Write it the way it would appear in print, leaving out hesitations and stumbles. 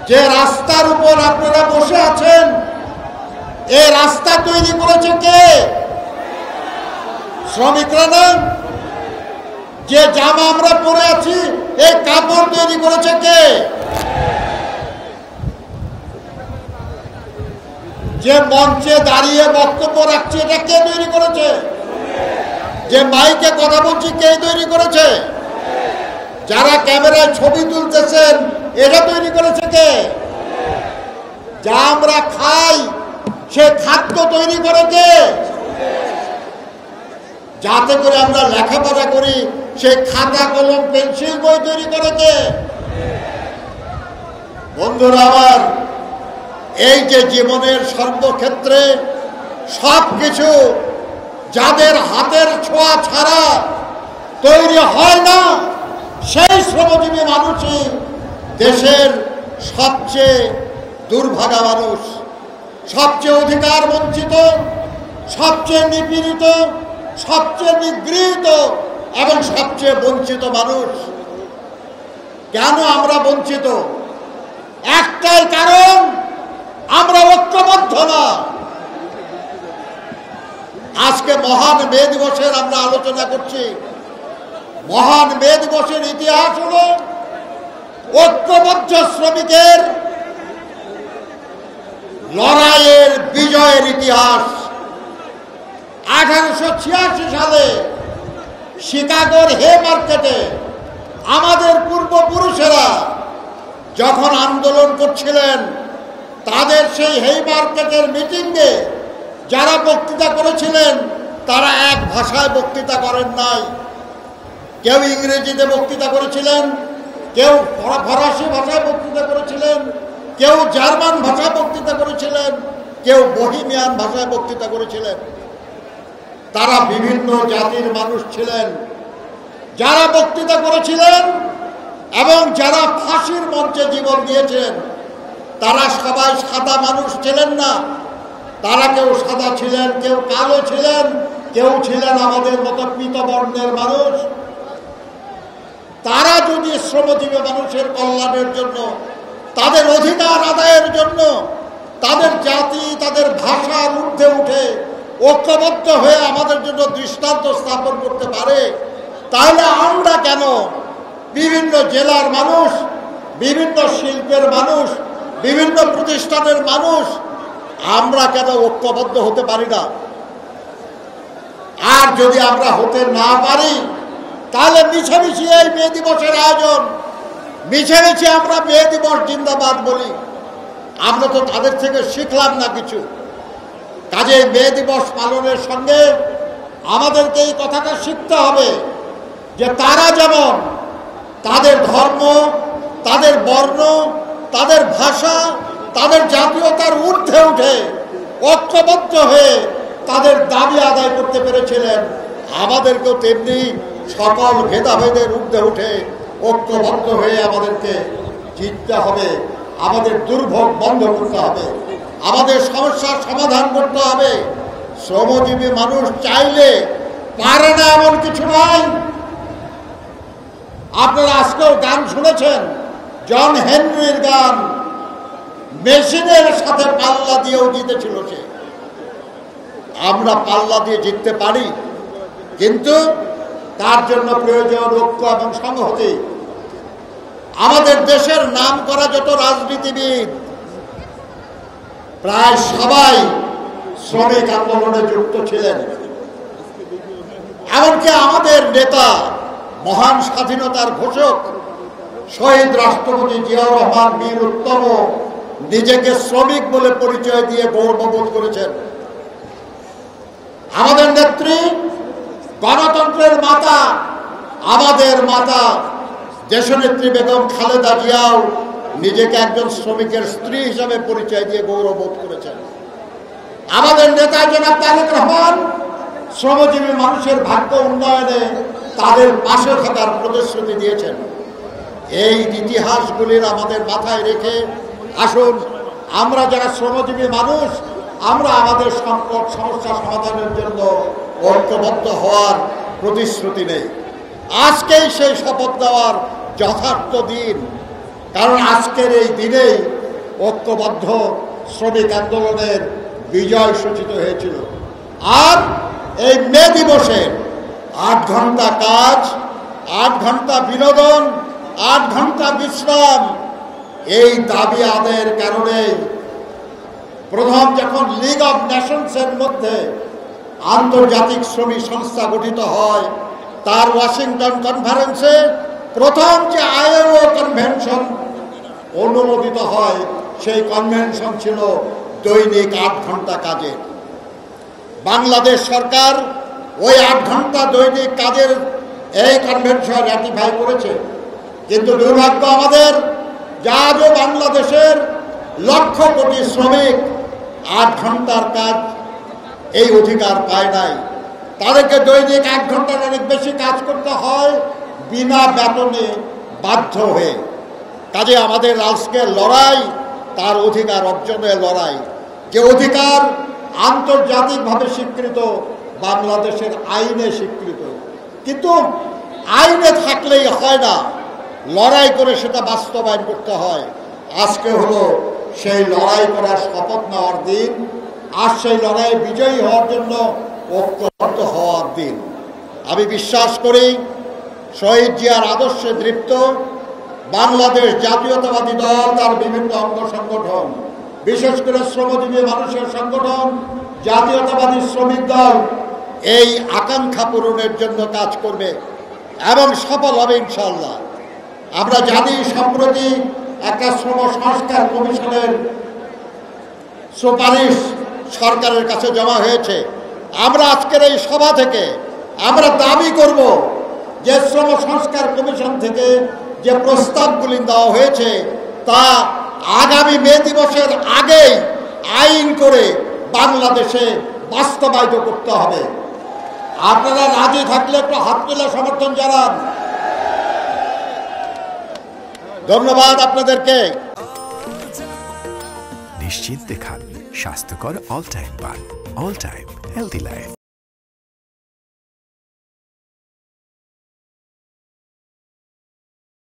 যে রাস্তার উপর আপনারা বসে আছেন, এই রাস্তা তৈরি করেছে কে? শ্রমিকরা না? যে জামা আমরা পরে আছি, এই কাপড় তৈরি করেছে কে? যে মঞ্চে দাঁড়িয়ে বক্তব্য রাখছে, এটা কে তৈরি করেছে? যে মাইকে কথা বলছি, কে তৈরি করেছে? যারা ক্যামেরায় ছবি তুলতেছেন, এটা তৈরি করেছে কে? যা আমরা খাই, সে খাদ্য তৈরি করে কে? যাতে করে আমরা লেখাপড়া করি, সে খাতা কলম পেন্সিল বই তৈরি করে কে? বন্ধুরা আমার, এই যে জীবনের সর্বক্ষেত্রে সবকিছু যাদের হাতের ছোঁয়া ছাড়া তৈরি হয় না, সেই শ্রমজীবী মানুষই দেশের সবচেয়ে দুর্ভাগা মানুষ, সবচেয়ে অধিকার বঞ্চিত, সবচেয়ে নিপীড়িত, সবচেয়ে নিগৃহীত এবং সবচেয়ে বঞ্চিত মানুষ। কেন আমরা বঞ্চিত? একটাই কারণ, আমরা ঐক্যবদ্ধ না। আজকে মহান মে দিবসের আমরা আলোচনা করছি। মহান মে দিবসের ইতিহাস হল ঐক্যবদ্ধ শ্রমিকের লড়াইয়ের বিজয়ের ইতিহাস। 1886 সালে শিকাগোর হে মার্কেটে আমাদের পূর্বপুরুষেরা যখন আন্দোলন করছিলেন, তাদের সেই হে মার্কেটের মিটিংয়ে যারা বক্তৃতা করেছিলেন, তারা এক ভাষায় বক্তৃতা করেন নাই। কেউ ইংরেজিতে বক্তৃতা করেছিলেন, কেউ ফরাসি ভাষায় বক্তৃতা করেছিলেন, কেউ জার্মান ভাষায় বক্তৃতা করেছিলেন, কেউ বহিমিয়ান ভাষায় বক্তৃতা করেছিলেন। তারা বিভিন্ন জাতির মানুষ ছিলেন। যারা বক্তৃতা করেছিলেন এবং যারা ফাঁসির মঞ্চে জীবন দিয়েছেন, তারা সবাই সাদা মানুষ ছিলেন না। তারা কেউ সাদা ছিলেন, কেউ কালো ছিলেন, কেউ ছিলেন আমাদের মতো পীতবর্ণের মানুষ। তারা যদি শ্রমজীবী মানুষের কল্যাণের জন্য, তাদের অধিকার আদায়ের জন্য, তাদের জাতি, তাদের ভাষার ঊর্ধ্বে উঠে ঐক্যবদ্ধ হয়ে আমাদের জন্য দৃষ্টান্ত স্থাপন করতে পারে, তাহলে আমরা কেন বিভিন্ন জেলার মানুষ, বিভিন্ন শিল্পের মানুষ, বিভিন্ন প্রতিষ্ঠানের মানুষ, আমরা কেন ঐক্যবদ্ধ হতে পারি না? আর যদি আমরা হতে না পারি, তাহলে মিছামিছি এই মে দিবসের আয়োজন, মিছামিছি আমরা মে দিবস জিন্দাবাদ বলি। আমরা তো তাদের থেকে শিখলাম না কিছু। কাজে মে দিবস পালনের সঙ্গে আমাদেরকে এই কথাটা শিখতে হবে যে তারা যেমন তাদের ধর্ম, তাদের বর্ণ, তাদের ভাষা, তাদের জাতীয়তার ঊর্ধ্বে উঠে ঐক্যবদ্ধ হয়ে তাদের দাবি আদায় করতে পেরেছিলেন, আমাদেরকেও তেমনি সকল ভেদাভেদের ঊর্ধ্বে উঠে ঐক্যবদ্ধ হয়ে আমাদেরকে জিততে হবে। আমাদের দুর্ভোগ বন্ধ করতে হবে, আমাদের সমস্যার সমাধান করতে হবে। শ্রমজীবী মানুষ চাইলে পারে না এমন কিছু নয়। আপনারা আজকেও গান শুনেছেন, জন হেনরির গান, মেশিনের সাথে পাল্লা দিয়েও জিতেছিল সে। আমরা পাল্লা দিয়ে জিততে পারি, কিন্তু তার জন্য প্রয়োজন ঐক্য এবং সংহতি। আমাদের দেশের নাম করা যত রাজনীতিবিদ, প্রায় সবাই শ্রমিক আন্দোলনে যুক্ত ছিলেন। এমনকি আমাদের নেতা, মহান স্বাধীনতার ঘোষক শহীদ রাষ্ট্রপতি জিয়াউর রহমান বীর উত্তম নিজেকে শ্রমিক বলে পরিচয় দিয়ে গৌরববোধ করেছেন। আমাদের নেত্রী, গণতন্ত্রের মাতা, আমাদের মাতা দেশনেত্রী বেগম খালেদা জিয়াও নিজেকে একজন শ্রমিকের স্ত্রী হিসাবে পরিচয় দিয়ে গৌরববোধ করেছেন। আমাদের নেতা জনাব তারেক রহমান শ্রমজীবী মানুষের ভাগ্য উন্নয়নে তাদের পাশে থাকার প্রতিশ্রুতি দিয়েছেন। এই ইতিহাসগুলির আমাদের মাথায় রেখে আসুন, আমরা যারা শ্রমজীবী মানুষ, আমরা আমাদের সংকট সমস্যা সমাধানের জন্য ঐক্যবদ্ধ হওয়ার প্রতিশ্রুতি নেই। আজকেই সেই শপথ দেওয়ার যথার্থ দিন। কারণ আজকের এই দিনেই ঐক্যবদ্ধ শ্রমিক আন্দোলনের বিজয় সূচিত হয়েছিল। আর এই মে দিবসে 8 ঘন্টা কাজ, 8 ঘন্টা বিনোদন, 8 ঘন্টা বিশ্রাম, এই দাবি আদায়ের কারণেই প্রথম যখন লিগ অব নেশনসের মধ্যে আন্তর্জাতিক শ্রমিক সংস্থা গঠিত হয়, তার ওয়াশিংটন কনফারেন্সে প্রথম যে আইএলও কনভেনশন অনুমোদিত হয়, সেই কনভেনশন ছিল দৈনিক 8 ঘন্টা কাজের। বাংলাদেশ সরকার ওই 8 ঘন্টা দৈনিক কাজের এই কনভেনশন র্যাটিফাই করেছে, কিন্তু দুর্ভাগ্য আমাদের যে আজও বাংলাদেশের লক্ষ কোটি শ্রমিক 8 ঘন্টার কাজ এই অধিকার পায় নাই। তাদেরকে দৈনিক 8 ঘন্টার অনেক বেশি কাজ করতে হয় বিনা বেতনে, বাধ্য হয়ে। কাজে আমাদের আজকের লড়াই তার অধিকার অর্জনের লড়াই, যে অধিকার আন্তর্জাতিকভাবে স্বীকৃত, বাংলাদেশের আইনে স্বীকৃত। কিন্তু আইনে থাকলেই হয় না, লড়াই করে সেটা বাস্তবায়ন করতে হয়। আজকে হলো সেই লড়াই করার শপথ নেওয়ার দিন, আর সেই লড়াইয়ে বিজয়ী হওয়ার জন্য ঐক্যবদ্ধ হওয়ার দিন। আমি বিশ্বাস করি শহীদ জিয়ার আদর্শে দৃপ্ত বাংলাদেশ জাতীয়তাবাদী দল, তার বিভিন্ন অঙ্গ সংগঠন, বিশেষ করে শ্রমজীবী মানুষের সংগঠন জাতীয়তাবাদী শ্রমিক দল এই আকাঙ্ক্ষা পূরণের জন্য কাজ করবে এবং সফল হবে ইনশাআল্লাহ। আমরা জানি সম্প্রতি একটা শ্রম সংস্কার কমিশনের সুপারিশ সরকারের কাছে জমা হয়েছে। আমরা আজকের এই সভা থেকে আমরা দাবি করব যে শ্রম সংস্কার কমিশন থেকে যে প্রস্তাবগুলি দেওয়া হয়েছে তা আগামী মে দিবসের আগেই আইন করে বাংলাদেশে বাস্তবায়িত করতে হবে। আপনারা রাজি থাকলে একটু হাত তুলে সমর্থন জানান। ধন্যবাদ আপনাদেরকে। নিশ্চিন্তে খান স্বাস্থ্যকর অল টাইম পান, অল টাইম হেলদি লাইফ।